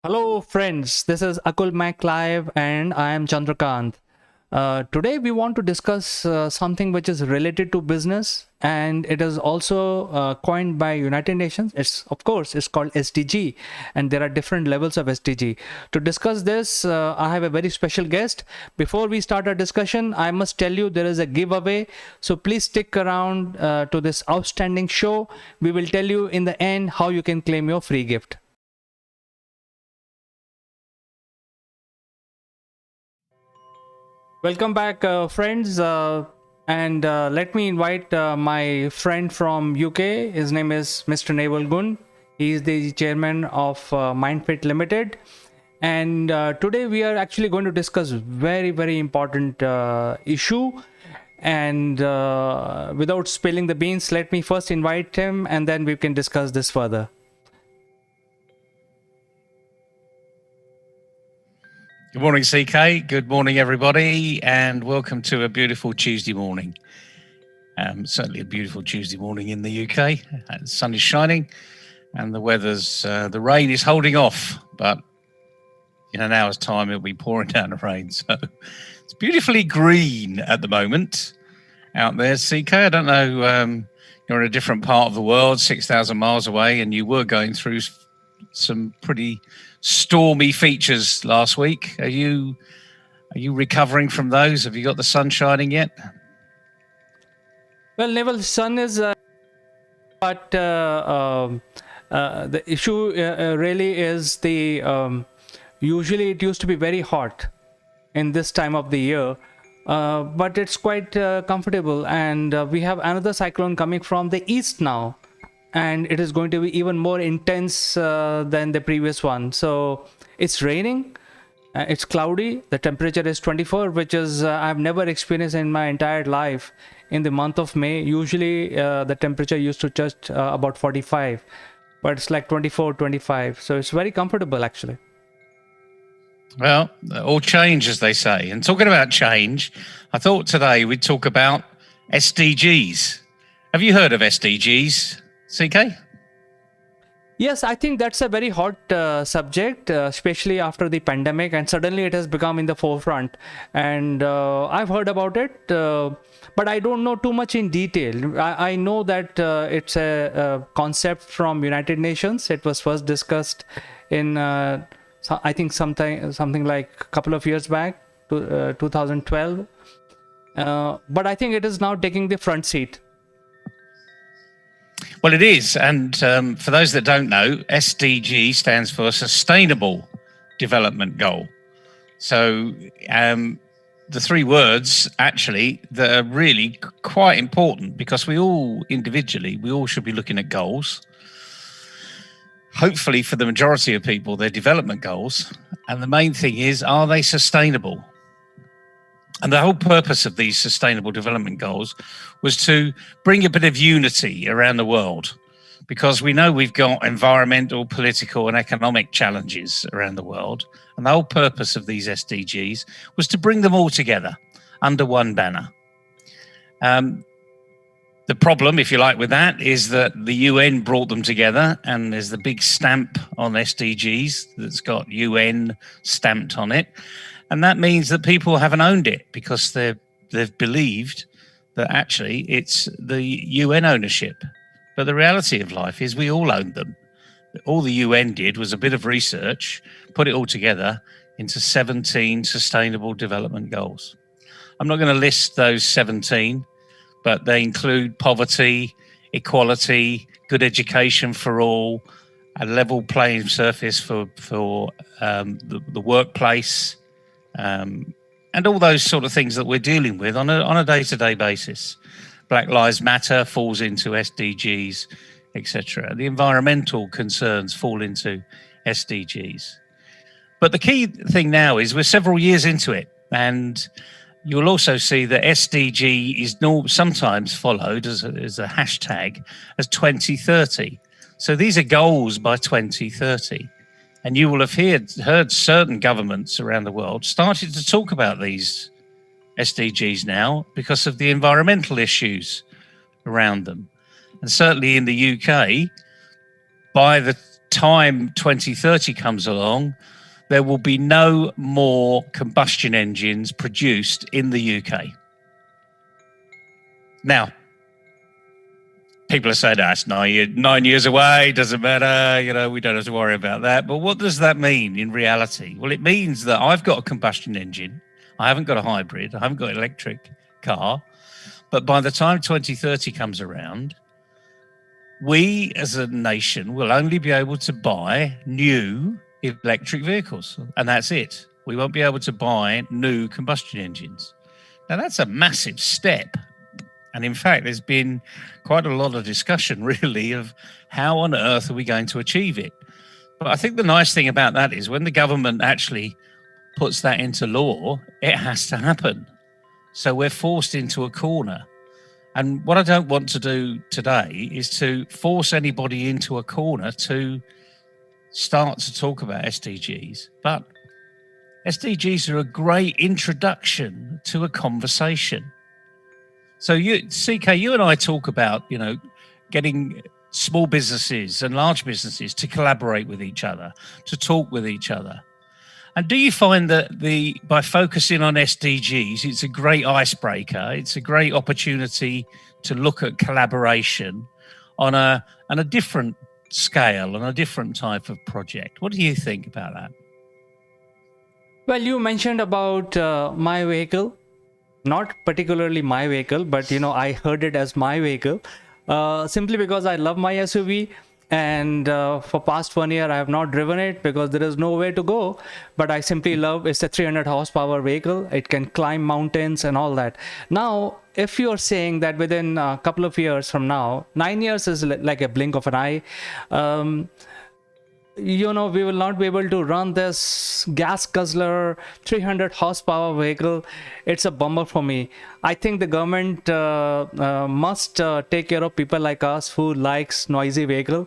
Hello, friends. This is Akulmach Live, and I am Chandrakant. Today, we want to discuss something which is related to business, and it is also coined by United Nations. It's called SDG, and there are different levels of SDG. To discuss this, I have a very special guest. Before we start our discussion, I must tell you there is a giveaway, so please stick around to this outstanding show. We will tell you in the end how you can claim your free gift. Welcome back, friends. And let me invite my friend from UK. His name is Mr. Neville Gaunt. He is the chairman of MindFit Limited. And today we are actually going to discuss very important issue. And without spilling the beans, let me first invite him, and then we can discuss this further. Good morning, CK. Good morning, everybody, and welcome to a beautiful Tuesday morning. Certainly a beautiful Tuesday morning in the UK. The sun is shining and the rain is holding off, but in an hour's time it'll be pouring down the rain. So it's beautifully green at the moment out there, CK. I don't know, you're in a different part of the world, 6,000 miles away, and you were going through some pretty stormy features last week. Are you recovering from those? Have you got the sun shining yet? Well, Neville, sun is, but the issue really is the. Usually, it used to be very hot in this time of the year, but it's quite comfortable, and we have another cyclone coming from the east now, and it is going to be even more intense than the previous one. So it's raining. It's cloudy. The temperature is 24, which is I've never experienced in my entire life in the month of May. Usually the temperature used to just about 45, but it's like 24, 25. So it's very comfortable actually. Well, all change, as they say. And talking about change, I thought today we'd talk about SDGs. Have you heard of SDGs, CK? Yes, I think that's a very hot subject, especially after the pandemic, and suddenly it has become in the forefront. And I've heard about it, but I don't know too much in detail. I know that it's a concept from United Nations. It was first discussed in, I think, something like a couple of years back, 2012. But I think it is now taking the front seat. Well, it is. And for those that don't know, SDG stands for Sustainable Development Goal. So the three words actually that are really quite important, because we all should be looking at goals. Hopefully for the majority of people, they're development goals. And the main thing is, are they sustainable? And the whole purpose of these sustainable development goals was to bring a bit of unity around the world, because we know we've got environmental, political, and economic challenges around the world. And the whole purpose of these SDGs was to bring them all together under one banner. The problem, if you like, with that is that the UN brought them together, and there's the big stamp on SDGs that's got UN stamped on it. And that means that people haven't owned it, because they've believed that actually it's the UN ownership. But the reality of life is we all own them. All the UN did was a bit of research, put it all together into 17 sustainable development goals. I'm not going to list those 17, but they include poverty, equality, good education for all, a level playing surface for the workplace, and all those sort of things that we're dealing with on a day-to-day basis. Black Lives Matter falls into SDGs, etc. The environmental concerns fall into SDGs. But the key thing now is we're several years into it, and you'll also see that SDG is sometimes followed as a hashtag as 2030. So these are goals by 2030. And you will have heard certain governments around the world started to talk about these SDGs now because of the environmental issues around them. And certainly in the UK, by the time 2030 comes along, there will be no more combustion engines produced in the UK. Now, people are saying that's 9 years away, doesn't matter, we don't have to worry about that. But what does that mean in reality? Well, it means that I've got a combustion engine. I haven't got a hybrid. I haven't got an electric car. But by the time 2030 comes around, we as a nation will only be able to buy new electric vehicles. And that's it. We won't be able to buy new combustion engines. Now, that's a massive step. And in fact, there's been quite a lot of discussion, really, of how on earth are we going to achieve it. But I think the nice thing about that is when the government actually puts that into law, it has to happen. So we're forced into a corner. And what I don't want to do today is to force anybody into a corner to start to talk about SDGs. But SDGs are a great introduction to a conversation. So CK, you and I talk about, getting small businesses and large businesses to collaborate with each other, to talk with each other. And do you find that by focusing on SDGs, it's a great icebreaker, it's a great opportunity to look at collaboration on a different scale, on a different type of project? What do you think about that? Well, you mentioned about my vehicle. Not particularly my vehicle, but I heard it as my vehicle simply because I love my SUV, and for past 1 year I have not driven it because there is nowhere to go. But I simply love it's a 300 horsepower vehicle. It can climb mountains and all that. Now, if you're saying that within a couple of years from now, 9 years is like a blink of an eye. We will not be able to run this gas guzzler 300 horsepower vehicle. It's a bummer for me. I think the government must take care of people like us who likes noisy vehicle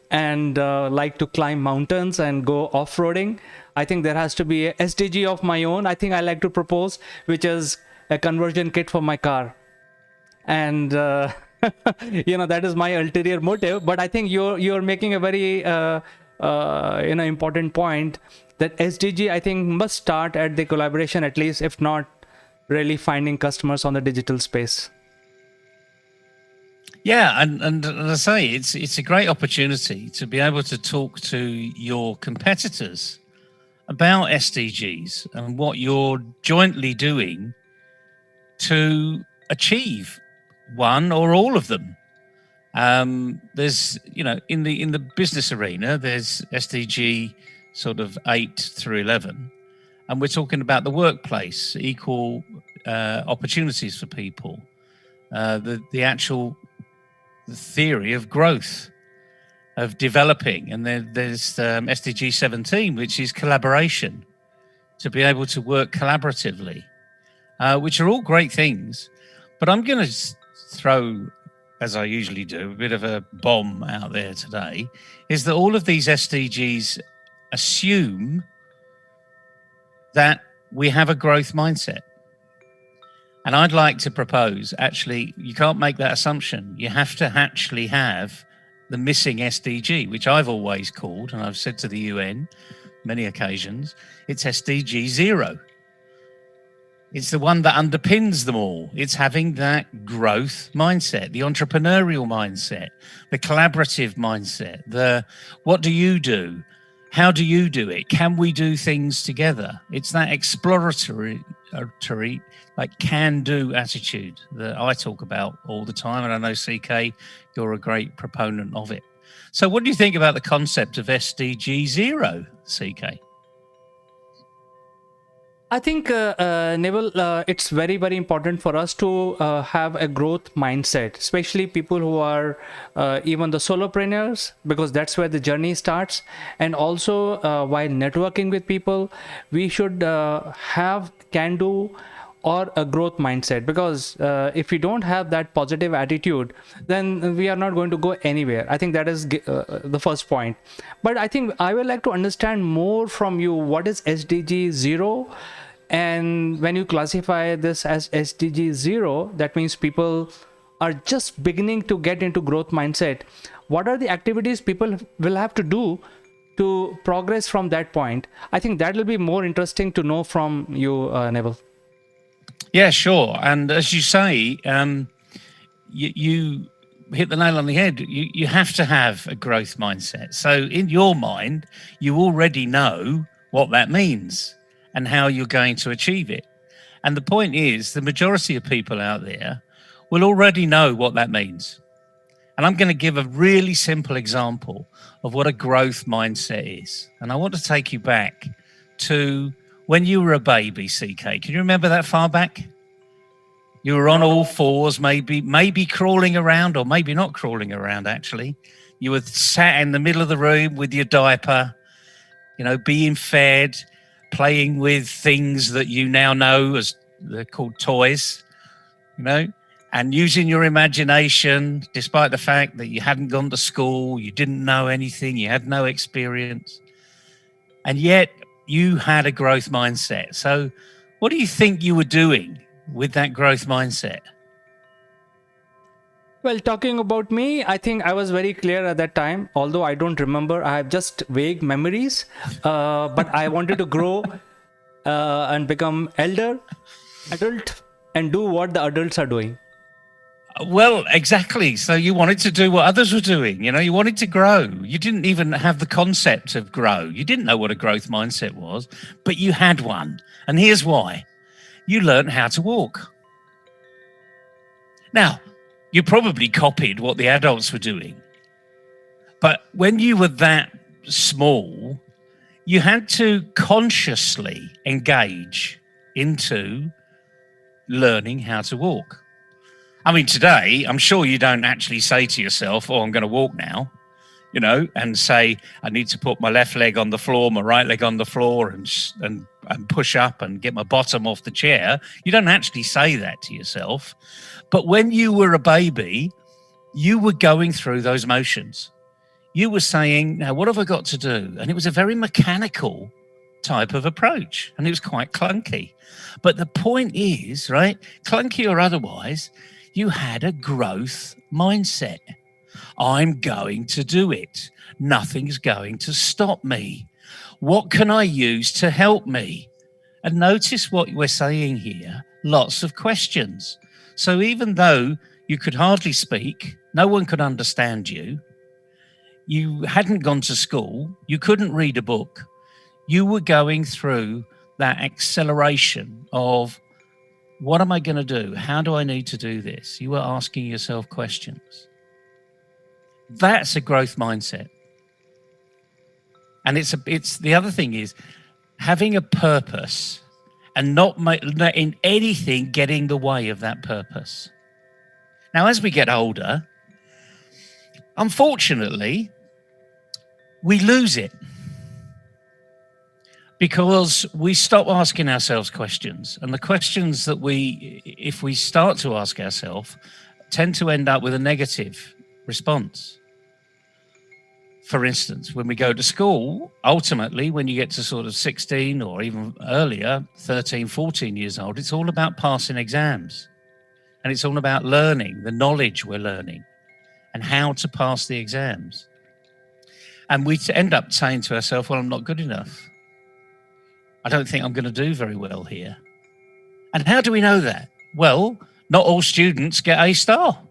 and like to climb mountains and go off-roading. I think there has to be a SDG of my own. I think I like to propose, which is a conversion kit for my car. And that is my ulterior motive. But I think you're making a very important point that SDG, I think, must start at the collaboration, at least, if not really finding customers on the digital space. Yeah, and as I say, it's a great opportunity to be able to talk to your competitors about SDGs and what you're jointly doing to achieve one or all of them. There's, in the business arena, there's SDG sort of 8 through 11, and we're talking about the workplace, equal opportunities for people, the actual theory of growth, of developing, and then there's SDG 17, which is collaboration, to be able to work collaboratively, which are all great things. But I'm going to throw, as I usually do, a bit of a bomb out there today, is that all of these SDGs assume that we have a growth mindset. And I'd like to propose, actually, you can't make that assumption. You have to actually have the missing SDG, which I've always called, and I've said to the UN many occasions, it's SDG 0. It's the one that underpins them all. It's having that growth mindset, the entrepreneurial mindset, the collaborative mindset, the what do you do? How do you do it? Can we do things together? It's that exploratory, like can-do attitude that I talk about all the time. And I know, CK, you're a great proponent of it. So what do you think about the concept of SDG 0, CK? I think, Neville, it's very, very important for us to have a growth mindset, especially people who are even the solopreneurs, because that's where the journey starts. And also, while networking with people, we should have can-do or a growth mindset, because if we don't have that positive attitude, then we are not going to go anywhere. I think that is the first point. But I think I would like to understand more from you, what is SDG 0? And when you classify this as SDG 0, that means people are just beginning to get into growth mindset, what are the activities people will have to do to progress from that point? I think that will be more interesting to know from you, Neville. Yeah, sure. And as you say, you hit the nail on the head. You have to have a growth mindset. So in your mind, you already know what that means and how you're going to achieve it. And the point is, the majority of people out there will already know what that means. And I'm going to give a really simple example of what a growth mindset is. And I want to take you back to when you were a baby, CK. Can you remember that far back? You were on all fours, maybe crawling around, or maybe not crawling around, actually. You were sat in the middle of the room with your diaper, being fed, playing with things that you now know as they're called toys, and using your imagination, despite the fact that you hadn't gone to school, you didn't know anything, you had no experience. And yet you had a growth mindset. So what do you think you were doing with that growth mindset? Well, talking about me, I think I was very clear at that time, although I don't remember. I have just vague memories, but I wanted to grow and become adult, and do what the adults are doing. Well, exactly. So you wanted to do what others were doing. You wanted to grow. You didn't even have the concept of grow. You didn't know what a growth mindset was, but you had one. And here's why. You learned how to walk. Now, you probably copied what the adults were doing. But when you were that small, you had to consciously engage into learning how to walk. I mean, today, I'm sure you don't actually say to yourself, I'm going to walk now, and say, I need to put my left leg on the floor, my right leg on the floor and push up and get my bottom off the chair. You don't actually say that to yourself. But when you were a baby, you were going through those motions. You were saying, now, what have I got to do? And it was a very mechanical type of approach, and it was quite clunky. But the point is, right, clunky or otherwise, you had a growth mindset. I'm going to do it. Nothing's going to stop me. What can I use to help me? And notice what we're saying here, lots of questions. So even though you could hardly speak, no one could understand you, you hadn't gone to school, you couldn't read a book, you were going through that acceleration of, what am I going to do? How do I need to do this? You were asking yourself questions. That's a growth mindset. And it's the other thing is having a purpose and not in anything get in the way of that purpose. Now, as we get older, unfortunately, we lose it. Because we stop asking ourselves questions. And the questions that if we start to ask ourselves, tend to end up with a negative response. For instance, when we go to school, ultimately, when you get to sort of 16 or even earlier, 13, 14 years old, it's all about passing exams. And it's all about learning, the knowledge we're learning, and how to pass the exams. And we end up saying to ourselves, well, I'm not good enough. I don't think I'm going to do very well here. And how do we know that? Well, not all students get A star.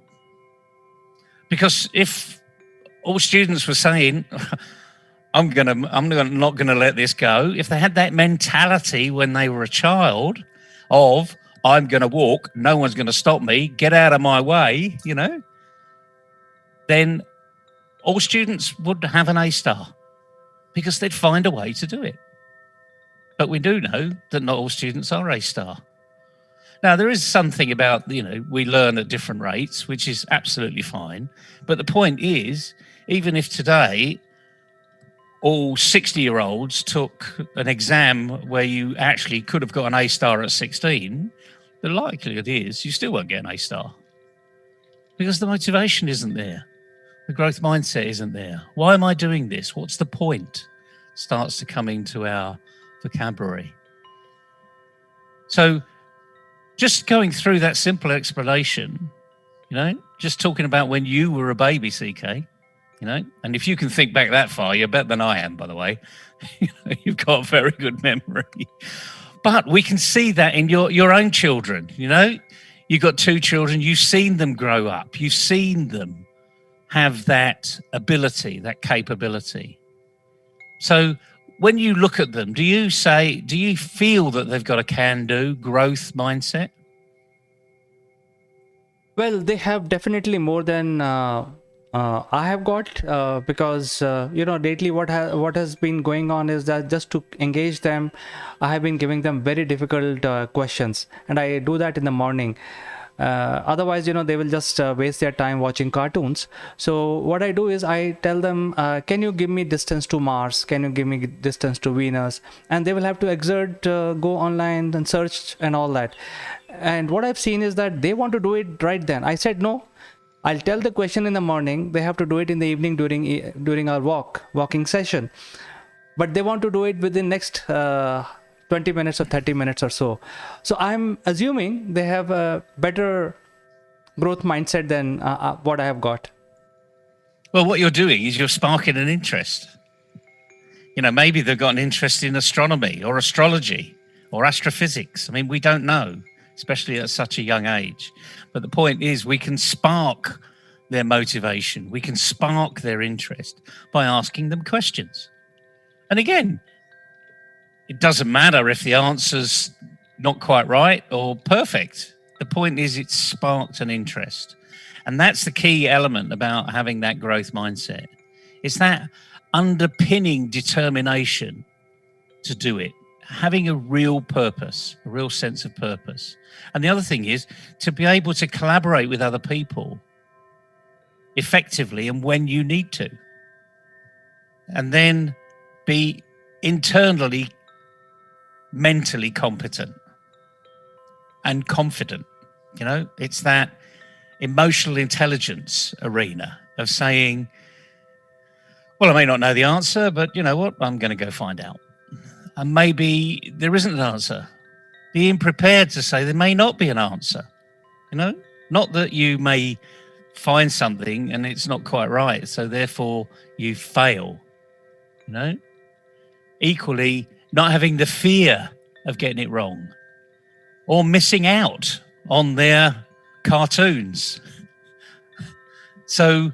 Because if all students were saying, I'm not going to let this go, if they had that mentality when they were a child of, I'm going to walk, no one's going to stop me, get out of my way, then all students would have an A star because they'd find a way to do it. But we do know that not all students are A star. Now, there is something about, we learn at different rates, which is absolutely fine. But the point is, even if today all 60-year-olds took an exam where you actually could have got an A star at 16, the likelihood is you still won't get an A star because the motivation isn't there. The growth mindset isn't there. Why am I doing this? What's the point? Starts to come into our vocabulary. So just going through that simple explanation, You know, just talking about when you were a baby, CK. You know, and if you can think back that far, you're better than I am, by the way. You've got a very good memory. But we can see that in your own children. You know, you've got 2 children. You've seen them grow up. You've seen them have that ability, that capability. So when you look at them, do you feel that they've got a can-do growth mindset? Well, they have definitely more than I have got, because lately what has been going on is that just to engage them, I have been giving them very difficult questions, and I do that in the morning. Otherwise, they will just waste their time watching cartoons. So what I do is I tell them, can you give me distance to Mars? Can you give me distance to Venus? And they will have to exert, go online and search and all that. And what I've seen is that they want to do it right then. I said, no, I'll tell the question in the morning. They have to do it in the evening during our walking session. But they want to do it within next 20 minutes or 30 minutes or so. So I'm assuming they have a better growth mindset than what I have got. Well, what you're doing is you're sparking an interest. You know, maybe they've got an interest in astronomy or astrology or astrophysics. I mean, we don't know, especially at such a young age. But the point is we can spark their motivation. We can spark their interest by asking them questions. And again, it doesn't matter if the answer's not quite right or perfect. The point is it's sparked an interest. And that's the key element about having that growth mindset. It's that underpinning determination to do it, having a real purpose, a real sense of purpose. And the other thing is to be able to collaborate with other people effectively and when you need to. And then be internally, mentally competent and confident. You know, it's that emotional intelligence arena of saying, well, I may not know the answer, but you know what? I'm going to go find out. And maybe there isn't an answer. Being prepared to say there may not be an answer. You know, not that you may find something and it's not quite right, so therefore you fail. You know, equally, not having the fear of getting it wrong or missing out on their cartoons. So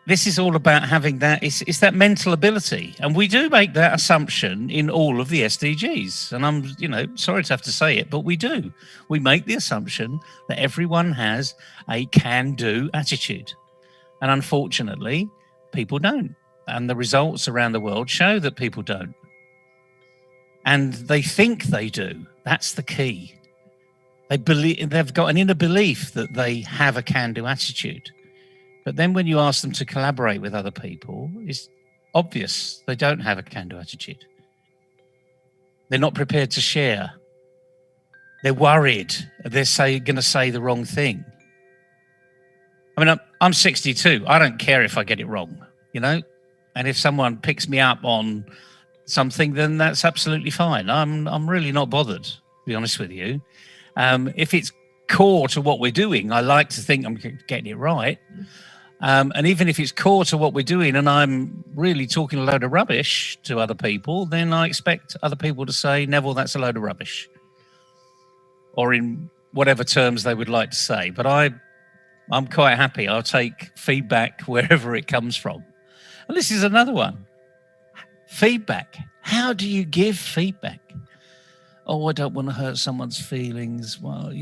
this is all about having that, it's that mental ability. And we do make that assumption in all of the SDGs. And I'm, sorry to have to say it, but we do. We make the assumption that everyone has a can-do attitude. And unfortunately, people don't. And the results around the world show that people don't. And they think they do. That's the key. They've got an inner belief that they have a can-do attitude. But then when you ask them to collaborate with other people, it's obvious they don't have a can-do attitude. They're not prepared to share. They're worried they're going to say the wrong thing. I mean, I'm 62. I don't care if I get it wrong, And if someone picks me up on something, then that's absolutely fine. I'm really not bothered, to be honest with you. If it's core to what we're doing, I like to think I'm getting it right. And even if it's core to what we're doing and I'm really talking a load of rubbish to other people, then I expect other people to say, Neville, that's a load of rubbish. Or in whatever terms they would like to say. But I'm quite happy. I'll take feedback wherever it comes from. And this is another one. Feedback. How do you give feedback? Oh, I don't want to hurt someone's feelings. Well,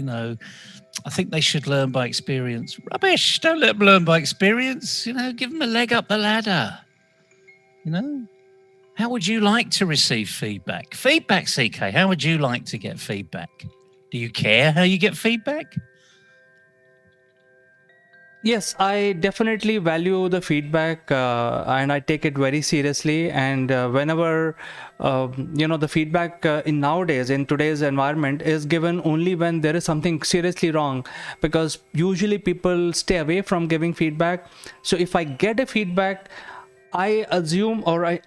I think they should learn by experience. Rubbish. Don't let them learn by experience. Give them a leg up the ladder. How would you like to receive feedback? Feedback, CK. How would you like to get feedback? Do you care how you get feedback? Yes, I definitely value the feedback and I take it very seriously. And whenever, the feedback in today's environment is given only when there is something seriously wrong, because usually people stay away from giving feedback. So if I get a feedback, I assume or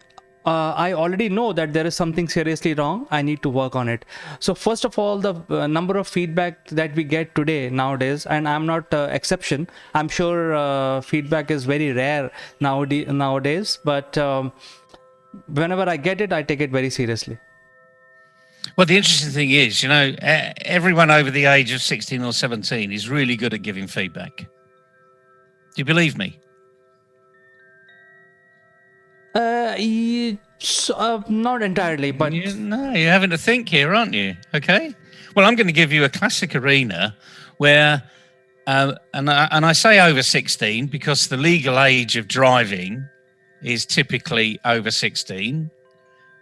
I already know that there is something seriously wrong. I need to work on it. So first of all, the number of feedback that we get today nowadays, and I'm not exception. I'm sure feedback is very rare nowadays, but whenever I get it, I take it very seriously. Well, the interesting thing is, everyone over the age of 16 or 17 is really good at giving feedback. Do you believe me? Not entirely, but you're having to think here, aren't you? Okay. Well, I'm going to give you a classic arena where, and I say over 16 because the legal age of driving is typically over 16.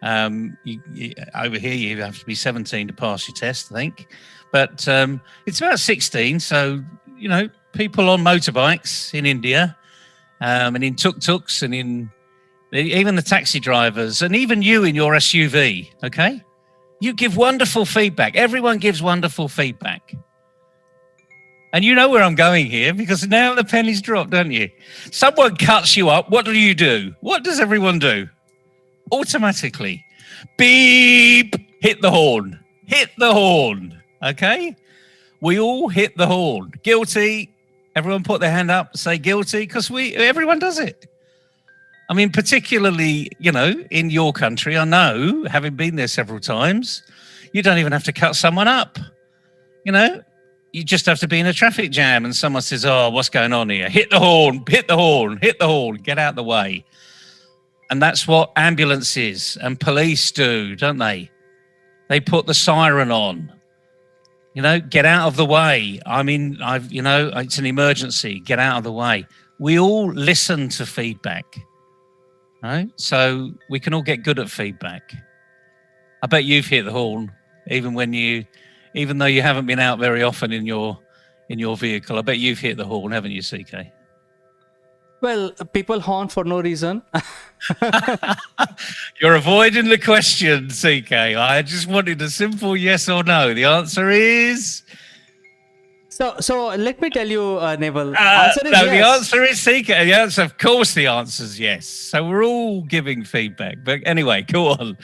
Over here, you have to be 17 to pass your test, I think. But it's about 16. So, people on motorbikes in India and in tuk-tuks and in even the taxi drivers and even you in your SUV, okay? You give wonderful feedback. Everyone gives wonderful feedback. And you know where I'm going here because now the penny's dropped, don't you? Someone cuts you up. What do? What does everyone do? Automatically, beep, hit the horn, okay? We all hit the horn. Guilty. Everyone put their hand up, say guilty, because everyone does it. I mean, particularly, in your country, I know, having been there several times, you don't even have to cut someone up. You just have to be in a traffic jam and someone says, oh, what's going on here? Hit the horn, get out the way. And that's what ambulances and police do, don't they? They put the siren on. Get out of the way. I mean, it's an emergency. Get out of the way. We all listen to feedback, right? So we can all get good at feedback. I bet you've hit the horn, even though you haven't been out very often in your vehicle. I bet you've hit the horn, haven't you, CK? Well, people horn for no reason. You're avoiding the question, CK. I just wanted a simple yes or no. The answer is... So let me tell you, Neville. The Yes. answer is CK. Of course the answer is yes. So we're all giving feedback. But anyway, go on.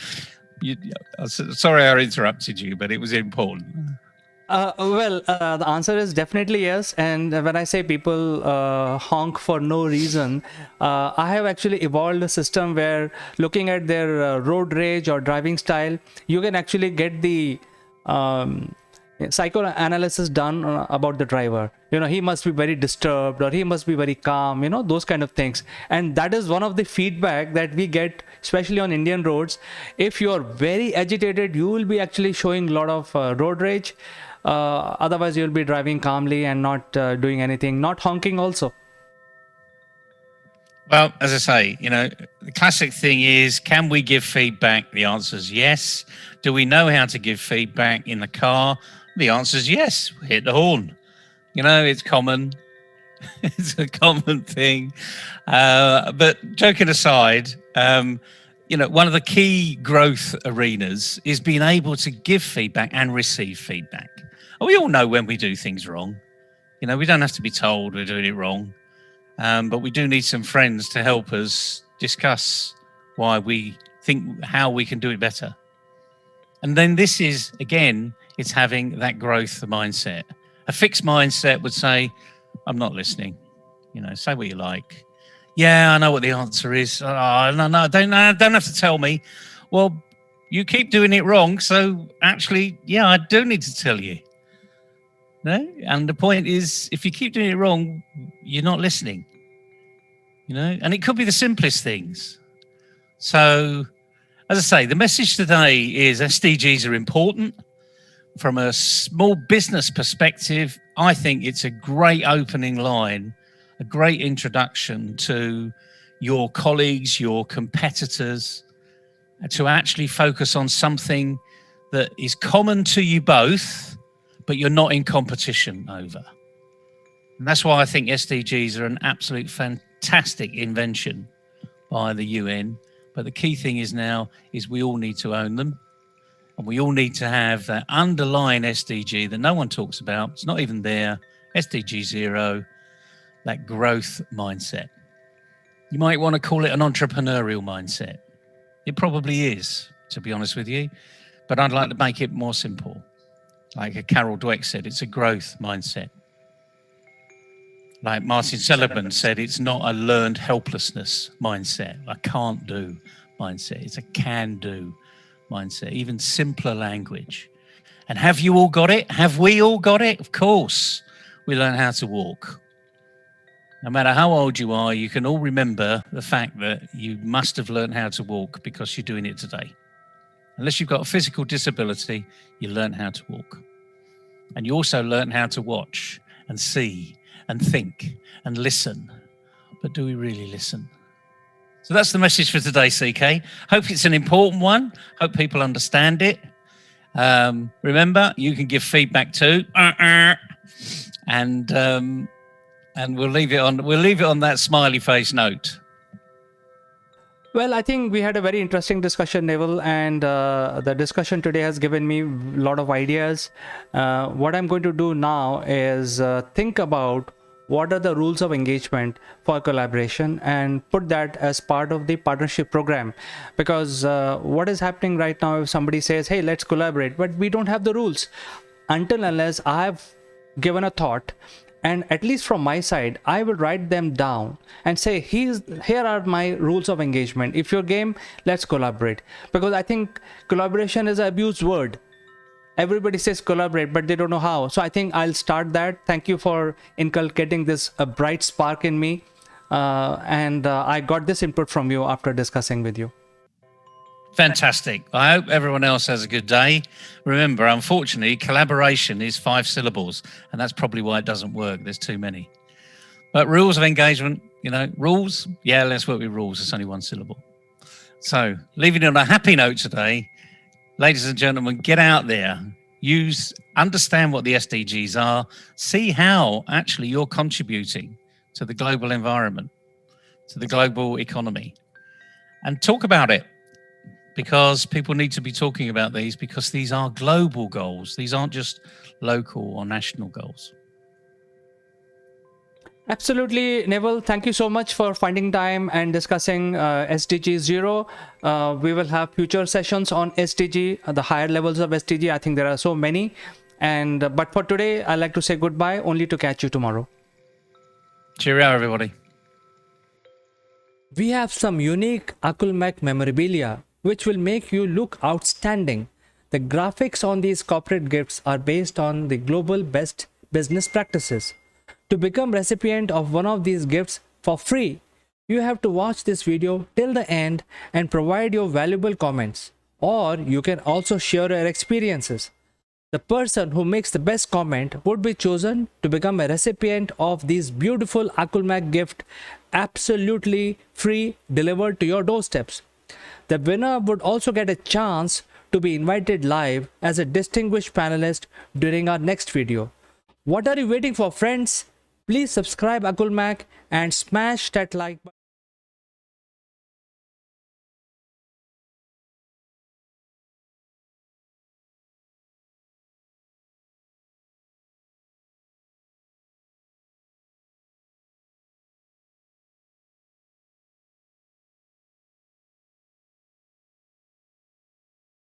Sorry I interrupted you, but it was important. The answer is definitely yes. And when I say people honk for no reason, I have actually evolved a system where looking at their road rage or driving style, you can actually get the psychoanalysis done about the driver. He must be very disturbed or he must be very calm, those kind of things. And that is one of the feedback that we get, especially on Indian roads. If you're very agitated, you will be actually showing a lot of road rage. Otherwise, you'll be driving calmly and not doing anything, not honking also. Well, as I say, the classic thing is, can we give feedback? The answer is yes. Do we know how to give feedback in the car? The answer is yes. Hit the horn. It's common. It's a common thing. But joking aside, one of the key growth arenas is being able to give feedback and receive feedback. We all know when we do things wrong. We don't have to be told we're doing it wrong. But we do need some friends to help us discuss why we think how we can do it better. And then this is, again, it's having that growth mindset. A fixed mindset would say, I'm not listening. Say what you like. Yeah, I know what the answer is. Oh, no, don't have to tell me. Well, you keep doing it wrong. So actually, yeah, I do need to tell you. No? And the point is, if you keep doing it wrong, you're not listening. And it could be the simplest things. So, as I say, the message today is SDGs are important. From a small business perspective, I think it's a great opening line, a great introduction to your colleagues, your competitors, to actually focus on something that is common to you both, but you're not in competition over. And that's why I think SDGs are an absolute fantastic invention by the UN. But the key thing is now is we all need to own them. And we all need to have that underlying SDG that no one talks about. It's not even there. SDG 0, that growth mindset. You might want to call it an entrepreneurial mindset. It probably is, to be honest with you. But I'd like to make it more simple. Like Carol Dweck said, it's a growth mindset. Like Martin Seligman said, it's not a learned helplessness mindset, a can't do mindset. It's a can do mindset, even simpler language. And have you all got it? Have we all got it? Of course, we learn how to walk. No matter how old you are, you can all remember the fact that you must have learned how to walk because you're doing it today. Unless you've got a physical disability, you learn how to walk. And you also learn how to watch and see and think and listen. But do we really listen? So that's the message for today, CK. Hope it's an important one. Hope people understand it. Remember, you can give feedback too. And we'll leave it on that smiley face note. Well, I think we had a very interesting discussion, Neville, and the discussion today has given me a lot of ideas. What I'm going to do now is think about what are the rules of engagement for collaboration and put that as part of the partnership program. Because what is happening right now, if somebody says, hey, let's collaborate, but we don't have the rules. Until unless I have given a thought, and at least from my side, I will write them down and say, here are my rules of engagement. If you're game, let's collaborate. Because I think collaboration is an abused word. Everybody says collaborate, but they don't know how. So I think I'll start that. Thank you for inculcating this bright spark in me. And I got this input from you after discussing with you. Fantastic. I hope everyone else has a good day. Remember, unfortunately, collaboration is 5 syllables, and that's probably why it doesn't work. There's too many. But rules of engagement, rules. Yeah, let's work with rules. It's only 1 syllable. So leaving it on a happy note today, ladies and gentlemen, get out there, understand what the SDGs are, see how actually you're contributing to the global environment, to the global economy, and talk about it. Because people need to be talking about these, because these are global goals. These aren't just local or national goals. Absolutely, Neville. Thank you so much for finding time and discussing SDG 0. We will have future sessions on SDG, the higher levels of SDG. I think there are so many. But for today, I'd like to say goodbye, only to catch you tomorrow. Cheerio, everybody. We have some unique Akulmach memorabilia which will make you look outstanding. The graphics on these corporate gifts are based on the global best business practices. To become recipient of one of these gifts for free, you have to watch this video till the end and provide your valuable comments. Or you can also share your experiences. The person who makes the best comment would be chosen to become a recipient of these beautiful Akulmach gift, absolutely free, delivered to your doorsteps. The winner would also get a chance to be invited live as a distinguished panelist during our next video. What are you waiting for, friends? Please subscribe Akulmach and smash that like button.